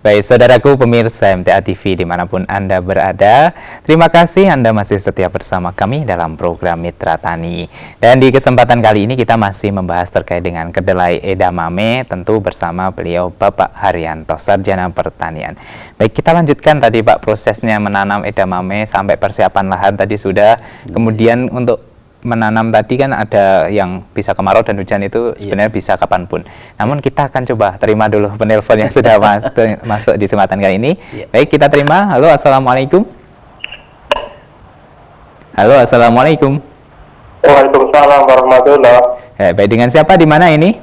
Baik, saudaraku pemirsa MTA TV dimanapun Anda berada, terima kasih Anda masih setia bersama kami dalam program Mitra Tani. Dan di kesempatan kali ini kita masih membahas terkait dengan kedelai edamame, tentu bersama beliau Bapak Haryanto, Sarjana Pertanian. Baik, kita lanjutkan tadi Pak, prosesnya menanam edamame sampai persiapan lahan tadi sudah, kemudian untuk menanam tadi kan ada yang bisa kemarau dan hujan itu sebenarnya bisa kapanpun. Namun kita akan coba terima dulu penelpon yang sudah masuk di kesempatan kali ini. Baik, kita terima. Halo, assalamualaikum. Halo, assalamualaikum. Waalaikumsalam warahmatullahi. Baik, dengan siapa di mana ini?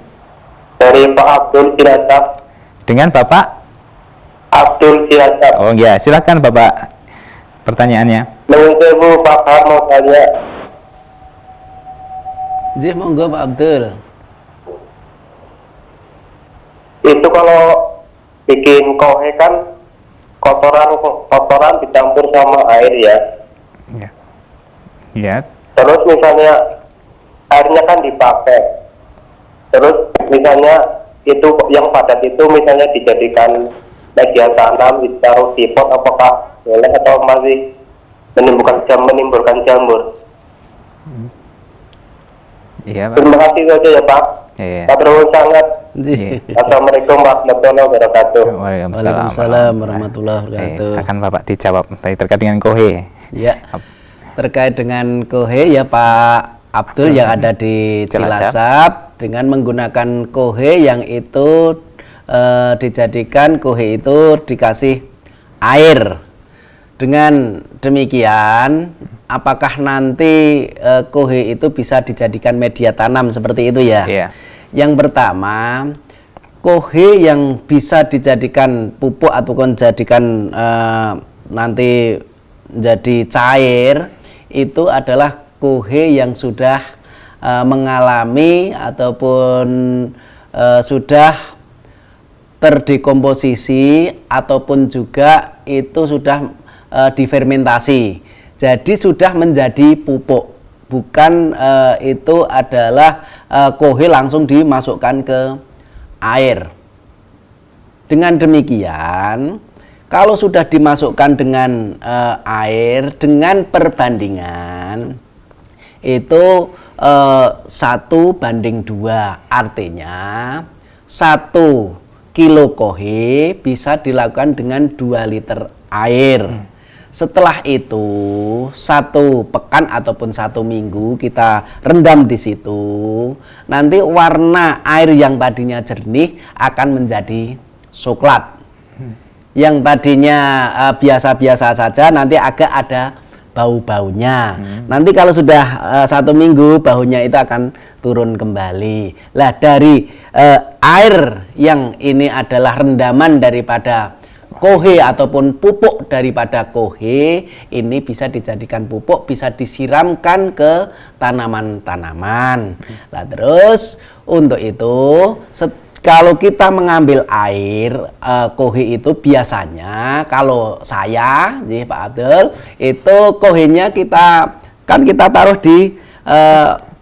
Dari Pak Abdul Cilacap. Dengan Bapak Abdul Cilacap. Oh ya, silakan Bapak. Pertanyaannya. Menurut Pak mau tanya. Jih, monggo Pak Abdul. Itu kalau bikin kohe kan kotoran dicampur sama air ya. Ya. Ya. Terus misalnya airnya kan dipakai. Terus misalnya itu yang padat itu misalnya dijadikan media tanam, ditaruh di pot, apakah boleh atau masih menimbulkan jamur? Iya, Pak. Terima kasih saja ya Pak. Iya. Matur sangat. Jih. Assalamualaikum warahmatullahi wabarakatuh. Waalaikumsalam warahmatullahi wabarakatuh. Silakan Bapak dijawab tadi terkait dengan kohe. Ya, terkait dengan kohe ya Pak Abdul yang ada di Cilacap dengan menggunakan kohe yang itu dijadikan kohe itu dikasih air. Dengan demikian, apakah nanti kohe itu bisa dijadikan media tanam seperti itu ya? Iya. Yang pertama, kohe yang bisa dijadikan pupuk ataupun jadikan nanti jadi cair itu adalah kohe yang sudah mengalami ataupun sudah terdekomposisi ataupun juga itu sudah difermentasi, jadi sudah menjadi pupuk, bukan itu adalah kohe langsung dimasukkan ke air. Dengan demikian, kalau sudah dimasukkan dengan air dengan perbandingan itu 1:2, artinya 1 kilo kohe bisa dilakukan dengan 2 liter air. Setelah itu 1 pekan ataupun 1 minggu kita rendam di situ, nanti warna air yang tadinya jernih akan menjadi coklat. Yang tadinya biasa-biasa saja nanti agak ada bau-baunya. Nanti kalau sudah 1 minggu baunya itu akan turun kembali. Lah dari air yang ini adalah rendaman daripada kohe ataupun pupuk daripada kohe ini bisa dijadikan pupuk, bisa disiramkan ke tanaman-tanaman. Nah, terus untuk itu kalau kita mengambil air kohe itu biasanya kalau saya, Pak Abdul, itu kohenya kita taruh di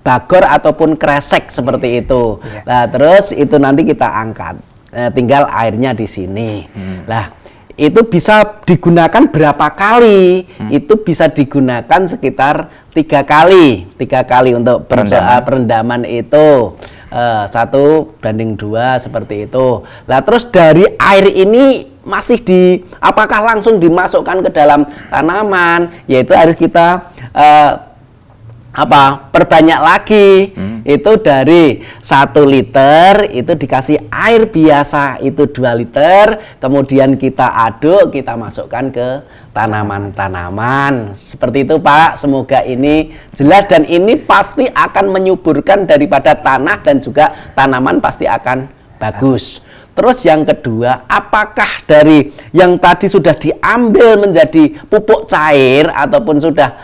bagor ataupun kresek seperti itu. Nah, terus itu nanti kita angkat. Tinggal airnya di sini. Lah, itu bisa digunakan berapa kali? Itu bisa digunakan sekitar 3 kali. 3 kali untuk perendaman itu. 1:2 seperti itu. Lah terus dari air ini masih apakah langsung dimasukkan ke dalam tanaman? Yaitu harus kita perbanyak lagi. Itu dari 1 liter itu dikasih air biasa itu 2 liter, kemudian kita aduk, kita masukkan ke tanaman-tanaman seperti itu Pak. Semoga ini jelas dan ini pasti akan menyuburkan daripada tanah dan juga tanaman pasti akan bagus. Terus yang kedua, apakah dari yang tadi sudah diambil menjadi pupuk cair ataupun sudah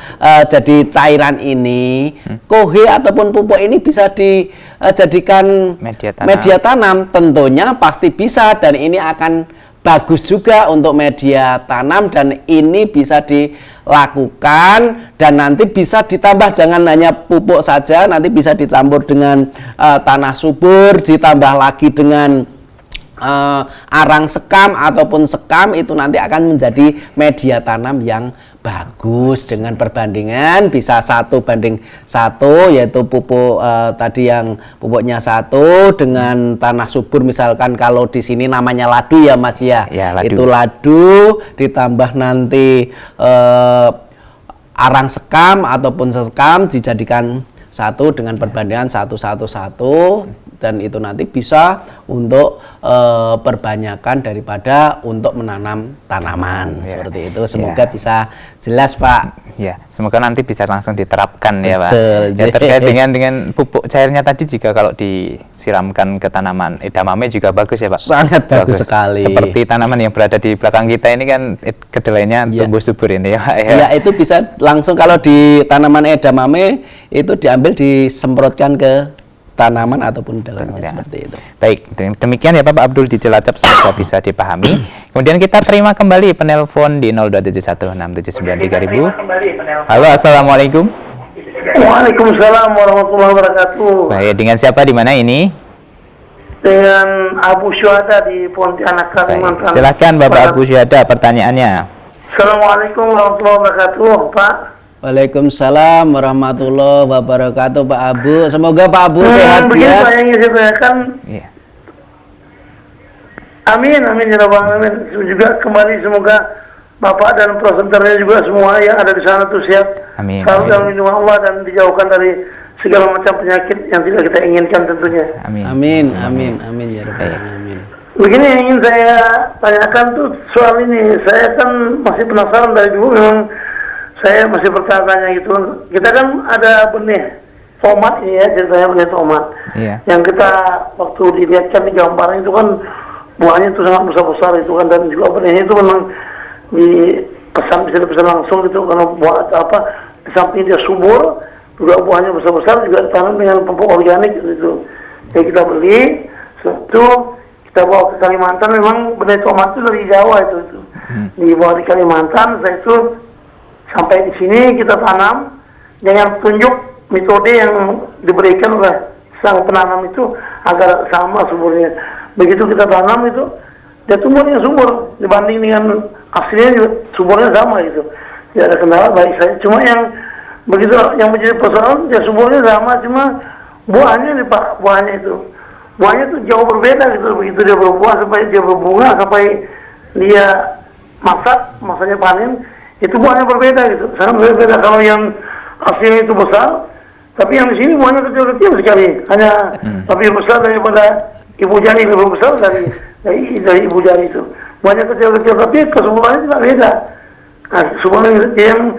jadi cairan ini, kohe ataupun pupuk ini bisa dijadikan media tanam? Tentunya pasti bisa, dan ini akan bagus juga untuk media tanam, dan ini bisa dilakukan dan nanti bisa ditambah, jangan hanya pupuk saja, nanti bisa dicampur dengan tanah subur, ditambah lagi dengan arang sekam ataupun sekam itu nanti akan menjadi media tanam yang bagus dengan perbandingan bisa 1:1 yaitu pupuk tadi yang pupuknya 1 dengan tanah subur misalkan kalau di sini namanya ladu ya Mas ya, ladu. Itu ladu ditambah nanti arang sekam ataupun sekam dijadikan 1 dengan perbandingan 1:1 dan itu nanti bisa untuk perbanyakan daripada untuk menanam tanaman seperti itu. Semoga bisa jelas Pak. Ya, semoga nanti bisa langsung diterapkan. Betul, ya Pak. Ya, terkait dengan pupuk cairnya tadi juga kalau disiramkan ke tanaman edamame juga bagus ya Pak. Sangat bagus sekali. Seperti tanaman yang berada di belakang kita ini kan kedelainya tumbuh subur ini ya Pak. Ya itu bisa langsung kalau di tanaman edamame itu diambil disemprotkan ke tanaman ataupun dalamnya seperti itu. Baik, demikian ya Pak Abdul di Cilacap semoga bisa dipahami. Kemudian kita terima kembali penelpon di 02716793000. Halo, assalamualaikum. Waalaikumsalam warahmatullahi wabarakatuh. Baik, dengan siapa di mana ini? Dengan Abu Syuhada di Pontianak, Kalimantan. Silakan Bapak Abu Syuhada pertanyaannya. Assalamualaikum warahmatullahi wabarakatuh, Pak. Waalaikumsalam warahmatullahi wabarakatuh Pak Abu. Semoga Pak Abu sehat begini ya. Pak yang ingin saya tanyakan. Iya. Amin, amin ya rabbal alamin. Juga kembali semoga Bapak dan presenternya juga semua yang ada di sana tuh sehat. Amin. Selalu dalam lindungan Allah dan dijauhkan dari segala macam penyakit yang tidak kita inginkan tentunya. Amin. Amin, amin, amin ya rabbal alamin. Begini yang ingin saya tanyakan tuh soal ini. Saya kan masih penasaran dari dulu memang. Saya masih bertanya gitu. Kita kan ada benih tomat ini ya, ceritanya benih tomat. Iya. Yang kita waktu dilihatkan di gambaran itu kan buahnya itu sangat besar-besar itu kan, dan juga benihnya itu memang bisa dipesan langsung gitu karena buah apa di samping dia subur juga buahnya besar-besar juga ditanam dengan pupuk organik gitu. Jadi kita beli, itu kita bawa ke Kalimantan. Memang benih tomat itu dari Jawa itu. Dibawa di Kalimantan, saya itu sampai di sini kita tanam dengan petunjuk metode yang diberikan oleh sang penanam itu agar sama suburnya. Begitu kita tanam itu, dia tumbuhnya subur dibanding dengan aslinya juga suburnya sama gitu. Tidak ada kendala baik saya. Cuma yang begitu yang menjadi persoalan, ya suburnya sama, cuma buahnya nih Pak, buahnya itu jauh berbeda gitu. Begitu dia berbuah sampai dia berbunga sampai dia masanya panen. Itu buahnya berbeda gitu, sangat berbeda. Kalau yang aslinya itu besar, tapi yang di sini buahnya kecil-kecil sekali, hanya lebih besar daripada ibu jari, lebih besar dari ibu jari itu. Buahnya kecil-kecil, tapi kesuburannya tidak beda. Nah, kesuburan yang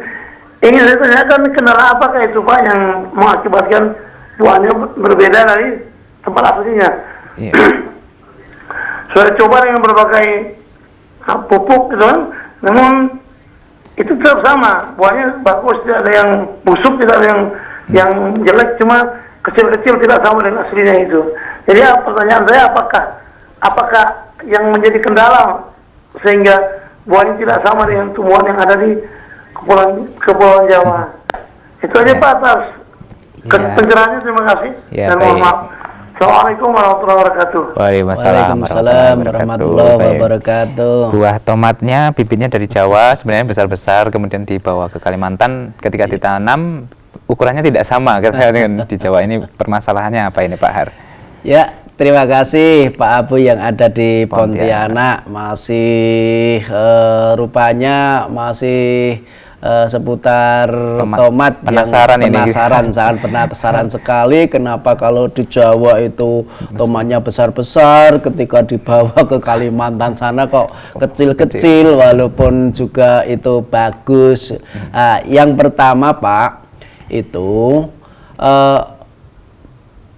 ingin saya tanyakan, kendala apakah itu Pak yang mengakibatkan buahnya berbeda dari tempat aslinya? Iya. Saya coba dengan berbagai pupuk gitu kan, namun itu tetap sama, buahnya bagus, tidak ada yang busuk, tidak ada yang jelek, cuma kecil-kecil tidak sama dengan aslinya itu. Jadi pertanyaan saya, apakah yang menjadi kendala sehingga buahnya tidak sama dengan tumbuhan yang ada di kepulauan Jawa? Itu aja Pak atas pencerahannya, terima kasih dan mohon maaf. Assalamualaikum warahmatullahi wabarakatuh. Waalaikumsalam warahmatullahi wabarakatuh. Buah tomatnya bibitnya dari Jawa sebenarnya besar-besar, kemudian dibawa ke Kalimantan. Ketika ditanam ukurannya tidak sama dengan di Jawa. Ini permasalahannya apa ini Pak Har? Ya, terima kasih Pak Abu yang ada di Pontianak. Masih rupanya masih seputar tomat penasaran yang sangat penasaran sekali kenapa kalau di Jawa itu tomatnya besar-besar, ketika dibawa ke Kalimantan sana kok kecil-kecil walaupun juga itu bagus. Yang pertama Pak, itu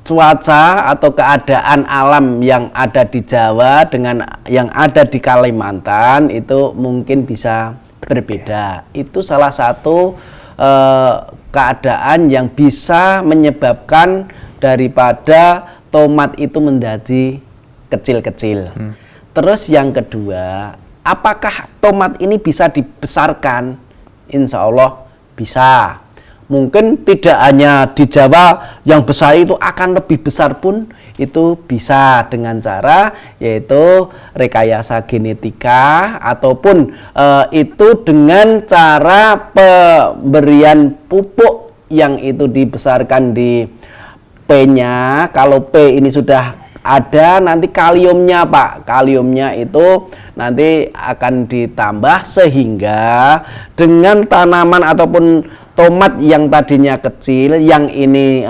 cuaca atau keadaan alam yang ada di Jawa dengan yang ada di Kalimantan itu mungkin bisa berbeda. Itu salah satu keadaan yang bisa menyebabkan daripada tomat itu menjadi kecil-kecil. Terus yang kedua, apakah tomat ini bisa dibesarkan? Insya Allah bisa. mungkin tidak hanya di Jawa yang besar itu, akan lebih besar pun itu bisa dengan cara yaitu rekayasa genetika ataupun itu dengan cara pemberian pupuk yang itu dibesarkan di P-nya. Kalau P ini sudah ada, nanti kaliumnya Pak, kaliumnya itu nanti akan ditambah sehingga dengan tanaman ataupun tomat yang tadinya kecil, yang ini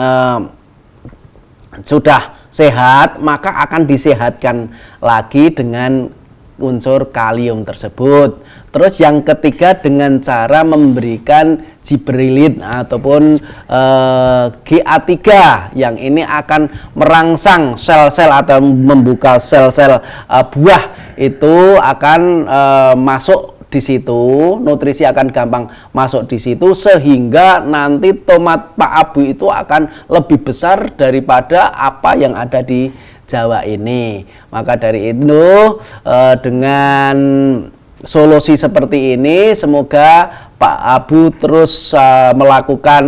sudah sehat, maka akan disehatkan lagi dengan unsur kalium tersebut. Terus yang ketiga dengan cara memberikan gibberellin ataupun GA3 yang ini akan merangsang sel-sel atau membuka sel-sel buah itu akan masuk di situ, nutrisi akan gampang masuk di situ sehingga nanti tomat Pak Abu itu akan lebih besar daripada apa yang ada di Jawa ini. Maka dari itu dengan solusi seperti ini semoga Pak Abu terus melakukan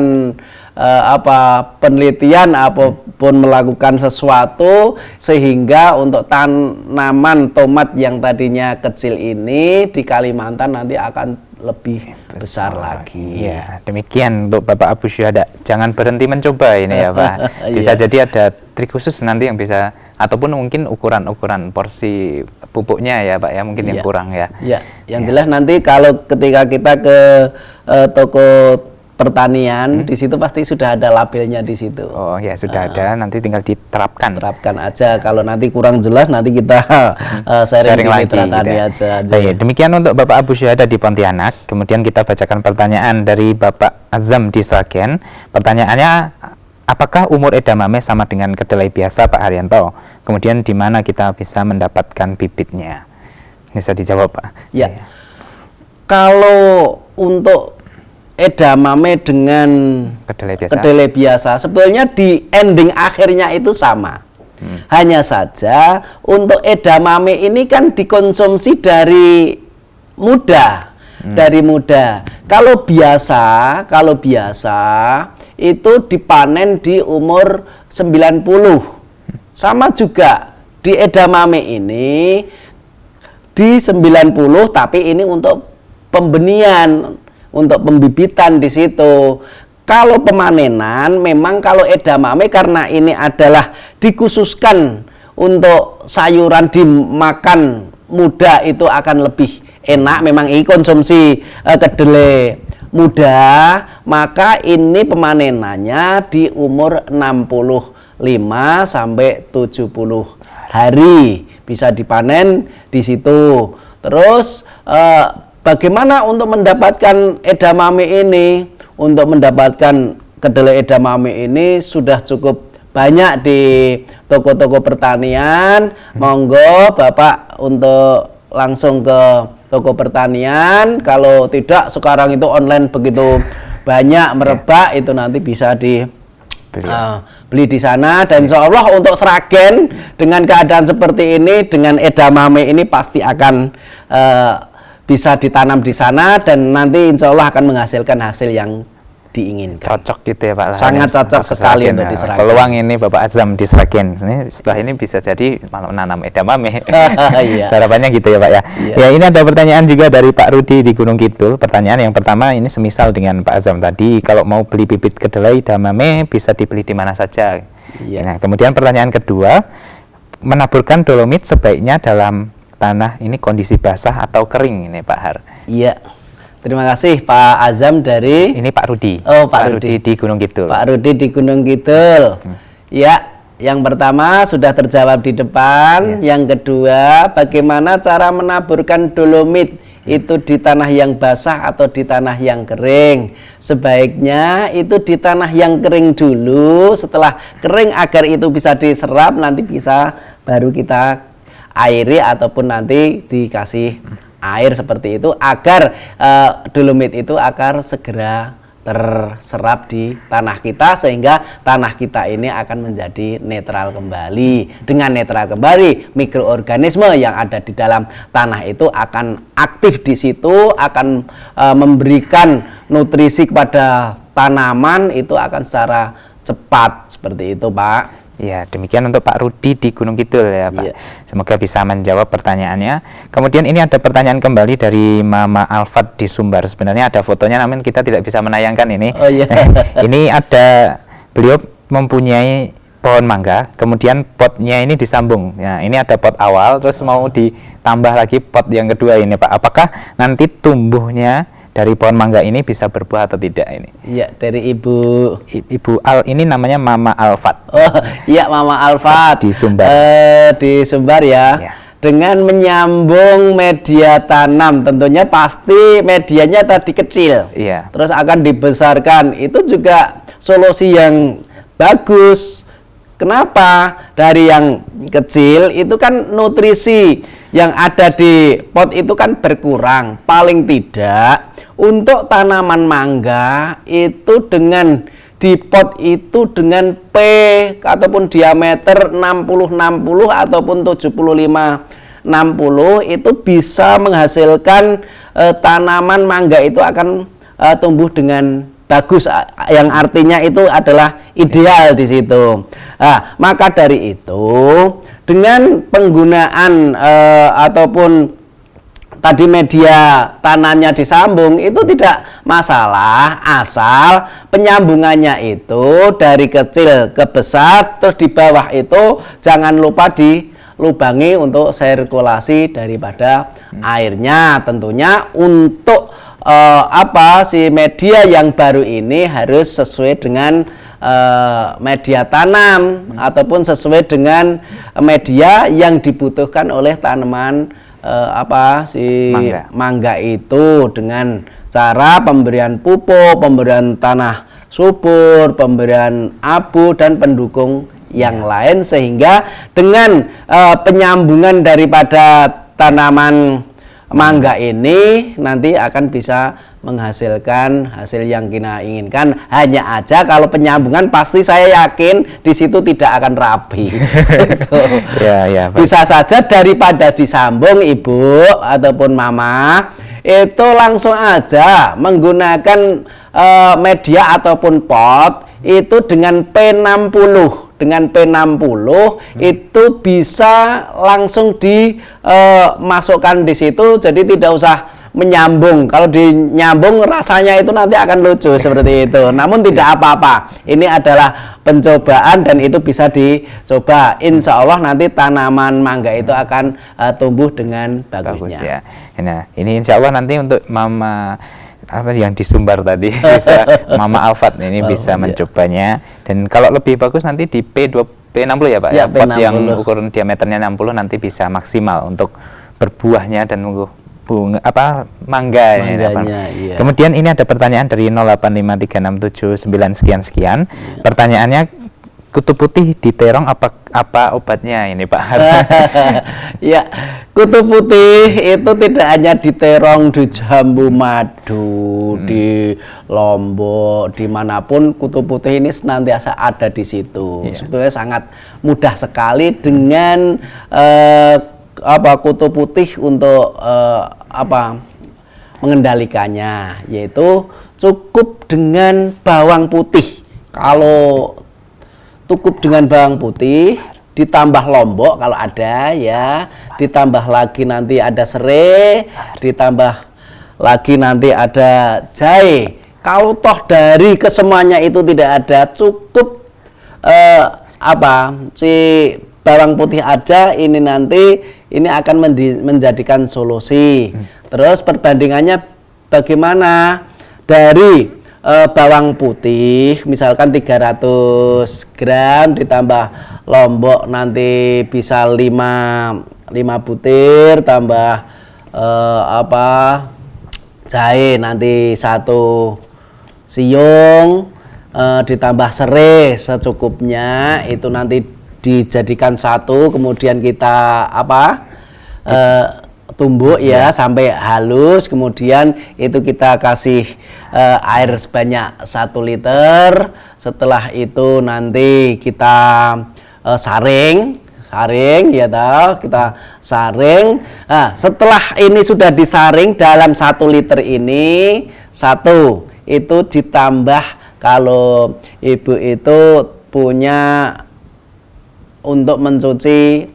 penelitian apapun, melakukan sesuatu sehingga untuk tanaman tomat yang tadinya kecil ini di Kalimantan nanti akan lebih besar lagi. Ya, demikian untuk Bapak Abu Syuhada. Jangan berhenti mencoba ini ya Pak. Bisa jadi ada trik khusus nanti yang bisa, ataupun mungkin ukuran porsi pupuknya ya Pak ya, mungkin yang kurang ya. Ya, yang jelas nanti kalau ketika kita ke toko pertanian, di situ pasti sudah ada labelnya di situ. Oh ya, sudah ada, nanti tinggal diterapkan. Terapkan aja. Kalau nanti kurang jelas nanti kita sharing lagi Mitra Tani aja. Baik, demikian untuk Bapak Abu Syuhada di Pontianak. Kemudian kita bacakan pertanyaan dari Bapak Azam di Sragen. Pertanyaannya, apakah umur edamame sama dengan kedelai biasa Pak Haryanto? Kemudian di mana kita bisa mendapatkan bibitnya? Bisa dijawab Pak? Ya. Kalau untuk edamame dengan kedelai biasa sebetulnya di ending akhirnya itu sama. Hanya saja untuk edamame ini kan dikonsumsi dari muda, Kalau biasa itu dipanen di umur 90. Sama juga di edamame ini di 90, tapi ini untuk pembenihan, untuk pembibitan di situ. Kalau pemanenan memang kalau edamame karena ini adalah dikhususkan untuk sayuran dimakan muda itu akan lebih enak. Memang ini konsumsi kedelai muda, maka ini pemanenannya di umur 65 sampai 70 hari bisa dipanen di situ. Terus bagaimana untuk mendapatkan edamame ini? Untuk mendapatkan kedelai edamame ini sudah cukup banyak di toko-toko pertanian. Monggo Bapak untuk langsung ke toko pertanian. Kalau tidak, sekarang itu online begitu banyak merebak, itu nanti bisa beli di sana. Dan insya Allah untuk Sragen dengan keadaan seperti ini, dengan edamame ini pasti akan bisa ditanam di sana dan nanti insya Allah akan menghasilkan hasil yang diinginkan. Cocok gitu ya Pak. Sangat cocok sekali untuk di Sragen. Peluang ini Bapak Azam di Sragen. Setelah ini bisa jadi malah menanam edamame. Iya. Harapannya gitu ya Pak ya. Iya. Ya, ini ada pertanyaan juga dari Pak Rudi di Gunung Kidul. Pertanyaan yang pertama ini semisal dengan Pak Azam tadi, kalau mau beli bibit kedelai edamame bisa dibeli di mana saja. Iya. Nah, kemudian pertanyaan kedua, menaburkan dolomit sebaiknya dalam tanah ini kondisi basah atau kering ini Pak Har? Iya. Terima kasih Pak Azam dari ini Pak Rudi. Oh, Pak Rudi di Gunung Kidul. Pak Rudi di Gunung Kidul. Ya, yang pertama sudah terjawab di depan. Yang kedua, bagaimana cara menaburkan dolomit itu di tanah yang basah atau di tanah yang kering? Sebaiknya itu di tanah yang kering dulu. Setelah kering agar itu bisa diserap, nanti bisa baru kita airi ataupun nanti dikasih air seperti itu agar dolomit itu akan segera terserap di tanah kita sehingga tanah kita ini akan menjadi netral kembali. Dengan netral kembali, mikroorganisme yang ada di dalam tanah itu akan aktif di situ, akan memberikan nutrisi kepada tanaman itu akan secara cepat seperti itu, Pak. Ya, demikian untuk Pak Rudi di Gunung Kidul ya, Pak. Iya. Semoga bisa menjawab pertanyaannya. Kemudian ini ada pertanyaan kembali dari Mama Alfat di Sumbar. Sebenarnya ada fotonya, namun kita tidak bisa menayangkan ini. Oh iya. Ini ada, beliau mempunyai pohon mangga, kemudian potnya ini disambung. Ya, ini ada pot awal, terus mau ditambah lagi pot yang kedua ini, Pak. Apakah nanti tumbuhnya dari pohon mangga ini bisa berbuah atau tidak ini? Iya, dari Ibu Ibu Al ini namanya Mama Alfat. Oh, iya Mama Alfat Di Sumbar. Di Sumbar ya. Ya. Dengan menyambung media tanam, tentunya pasti medianya tadi kecil. Iya. Terus akan dibesarkan. Itu juga solusi yang bagus. Kenapa? Dari yang kecil itu kan nutrisi yang ada di pot itu kan berkurang. Paling tidak untuk tanaman mangga itu dengan di pot itu dengan P ataupun diameter 60-60 ataupun 75-60 itu bisa menghasilkan tanaman mangga itu akan tumbuh dengan bagus, yang artinya itu adalah ideal di situ. Nah, maka dari itu dengan penggunaan ataupun tadi media tanamnya disambung itu tidak masalah, asal penyambungannya itu dari kecil ke besar, terus di bawah itu jangan lupa dilubangi untuk sirkulasi daripada airnya. Tentunya untuk si media yang baru ini harus sesuai dengan media tanam ataupun sesuai dengan media yang dibutuhkan oleh tanaman mangga itu, dengan cara pemberian pupuk, pemberian tanah subur, pemberian abu dan pendukung yang lain, sehingga dengan penyambungan daripada tanaman mangga ini nanti akan bisa menghasilkan hasil yang kita inginkan. Hanya aja kalau penyambungan pasti saya yakin di situ tidak akan rapi. Ya, bisa saja daripada disambung Ibu ataupun Mama, itu langsung aja menggunakan media ataupun pot itu dengan P60. Dengan P60 itu bisa langsung dimasukkan di situ, jadi tidak usah menyambung. Kalau dinyambung rasanya itu nanti akan lucu seperti itu. Namun tidak apa-apa. Ini adalah pencobaan dan itu bisa dicoba. Insya Allah nanti tanaman mangga itu akan tumbuh dengan bagusnya. Bagus ya. Nah, ini insya Allah nanti untuk Mama yang di Sumbar tadi bisa Mama Alfat ini bisa mencobanya, dan kalau lebih bagus nanti di P60 ya Pak ya, pot yang ukuran diameternya 60 nanti bisa maksimal untuk berbuahnya dan bunga mangganya. Iya. Kemudian ini ada pertanyaan dari 0853679 sekian. Pertanyaannya, kutu putih di terong apa obatnya ini Pak? Ya, kutu putih itu tidak hanya di terong, di Jambu Madu, di Lombok, dimanapun kutu putih ini senantiasa ada di situ. Sebetulnya sangat mudah sekali dengan kutu putih untuk mengendalikannya, yaitu cukup dengan bawang putih. Kalau cukup dengan bawang putih ditambah lombok kalau ada ya, ditambah lagi nanti ada serai, ditambah lagi nanti ada jahe. Kalau toh dari kesemuanya itu tidak ada, cukup si bawang putih aja, ini nanti ini akan menjadikan solusi. Terus perbandingannya bagaimana? Dari bawang putih misalkan 300 gram ditambah lombok nanti bisa 5 butir, tambah jahe nanti 1 siung, ditambah serai secukupnya, itu nanti dijadikan satu, kemudian kita tumbuk ya sampai halus, kemudian itu kita kasih air sebanyak 1 liter. Setelah itu nanti kita saring ya tahu, kita saring. Nah, setelah ini sudah disaring dalam 1 liter ini, itu ditambah kalau ibu itu punya untuk mencuci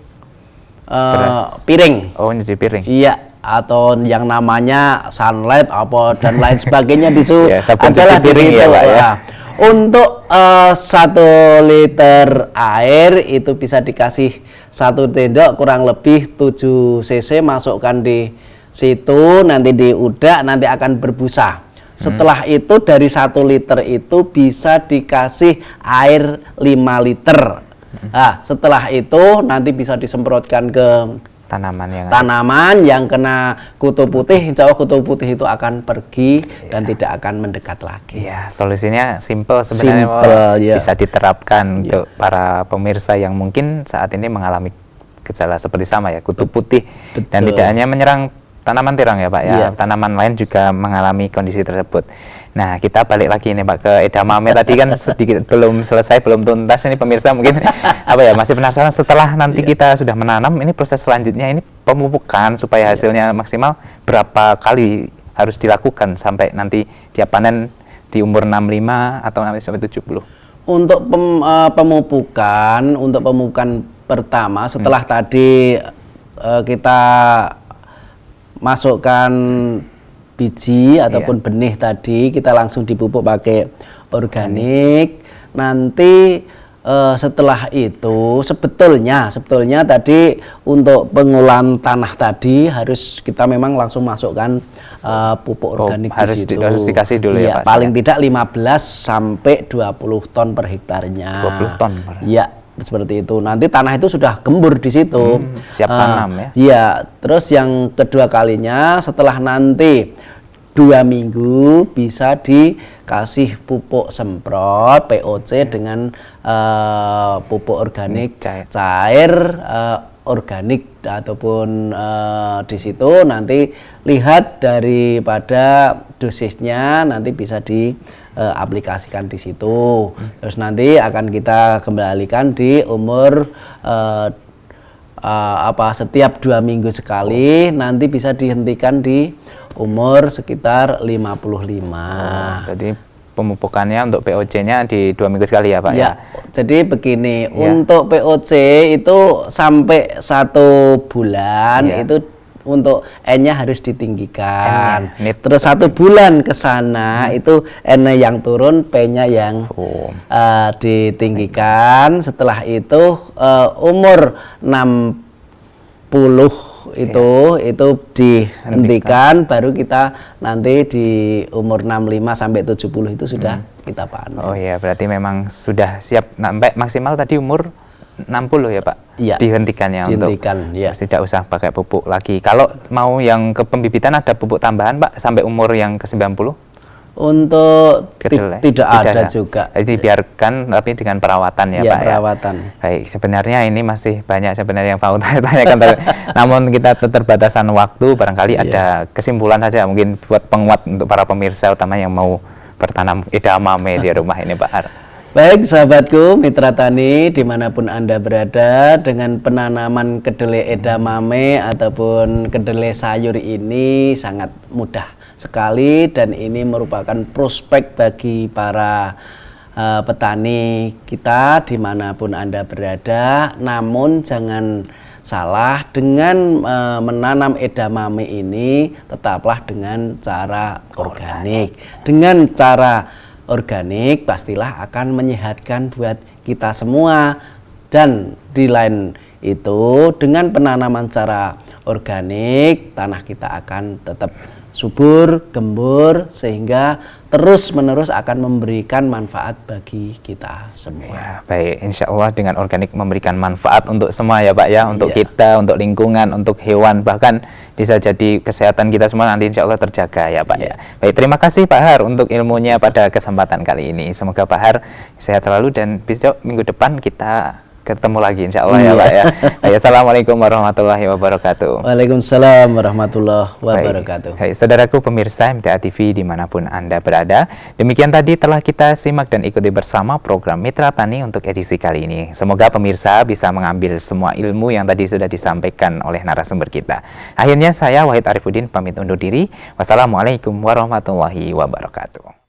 Beras. piring. Oh, nyuci piring. Iya, atau yang namanya sunlight apa dan lain sebagainya Ya, sabun adalah cuci piring di situ. ya, Pak, ya. Nah, untuk 1 liter air itu bisa dikasih 1 sendok kurang lebih 7 cc, masukkan di situ, nanti diudak, nanti akan berbusa. Setelah itu dari 1 liter itu bisa dikasih air 5 liter. Nah, setelah itu nanti bisa disemprotkan ke tanaman yang kena kutu putih. Insya Allah kutu putih itu akan pergi dan tidak akan mendekat lagi. Ya, solusinya simple sebenarnya, ya. bisa diterapkan untuk para pemirsa yang mungkin saat ini mengalami gejala seperti sama ya, kutu putih. Betul. Dan tidak hanya menyerang tanaman tiram ya Pak ya, Iya. tanaman lain juga mengalami kondisi tersebut. Nah, kita balik lagi nih Pak ke edamame tadi kan sedikit belum selesai, belum tuntas ini pemirsa mungkin apa ya, masih penasaran setelah nanti kita sudah menanam, ini proses selanjutnya ini pemupukan supaya hasilnya maksimal berapa kali harus dilakukan sampai nanti dia panen di umur 65 atau sampai 70? Untuk pemupukan pertama setelah tadi kita masukkan biji ataupun benih tadi, kita langsung dipupuk pakai organik. Nanti setelah itu sebetulnya tadi untuk pengolahan tanah tadi harus kita memang langsung masukkan pupuk organik harus di situ. Harus dikasih dulu ya Pak. Paling tidak 15 sampai 20 ton per hektarnya. 20 ton. Iya, seperti itu. Nanti tanah itu sudah gembur di situ. Siap tanam ya. Iya, terus yang kedua kalinya setelah nanti 2 minggu bisa dikasih pupuk semprot POC dengan pupuk organik cair organik ataupun di situ nanti lihat daripada dosisnya nanti bisa diaplikasikan di situ. Terus nanti akan kita kembalikan di umur setiap 2 minggu sekali, nanti bisa dihentikan di umur sekitar 55. Jadi pemupukannya untuk POC-nya di 2 minggu sekali ya Pak ya? Jadi begini, untuk POC itu sampai 1 bulan itu untuk N-nya harus ditinggikan. Terus 1 bulan ke sana itu N-nya yang turun, P-nya yang ditinggikan. Setelah itu umur 60 itu dihentikan, baru kita nanti di umur 65 sampai 70 itu sudah kita panen. Oh iya, berarti memang sudah siap sampai maksimal tadi umur 60 ya Pak? Iya. Dihentikannya untuk tidak usah pakai pupuk lagi. Kalau mau yang ke pembibitan ada pupuk tambahan Pak sampai umur yang ke 90? Untuk tidak ada juga. Jadi biarkan tapi dengan perawatan ya Pak perawatan. Ya. Baik, sebenarnya ini masih banyak sebenarnya yang mau tanyakan namun kita keterbatasan waktu, barangkali ada kesimpulan saja mungkin buat penguat untuk para pemirsa utama yang mau bertanam edamame di rumah ini Pak Har. Baik sahabatku, mitra tani dimanapun Anda berada, dengan penanaman kedelai edamame ataupun kedelai sayur ini sangat mudah sekali dan ini merupakan prospek bagi para petani kita dimanapun Anda berada. Namun jangan salah, dengan menanam edamame ini tetaplah dengan cara organik. Dengan cara organik pastilah akan menyehatkan buat kita semua. Dan di lain itu dengan penanaman cara organik tanah kita akan tetap subur, gembur, sehingga terus-menerus akan memberikan manfaat bagi kita semua. Ya, baik, insya Allah dengan organik memberikan manfaat untuk semua ya Pak ya, untuk kita, untuk lingkungan, untuk hewan, bahkan bisa jadi kesehatan kita semua nanti insya Allah terjaga ya Pak ya. Baik, terima kasih Pak Har untuk ilmunya pada kesempatan kali ini. Semoga Pak Har sehat selalu dan besok minggu depan kita ketemu lagi insya Allah ya Pak ya. Baik, assalamualaikum warahmatullahi wabarakatuh. Waalaikumsalam warahmatullahi wabarakatuh. Baik, saudaraku pemirsa MTA TV dimanapun Anda berada, demikian tadi telah kita simak dan ikuti bersama program Mitra Tani untuk edisi kali ini. Semoga pemirsa bisa mengambil semua ilmu yang tadi sudah disampaikan oleh narasumber kita. Akhirnya saya Wahid Arifuddin pamit undur diri. Wassalamualaikum warahmatullahi wabarakatuh.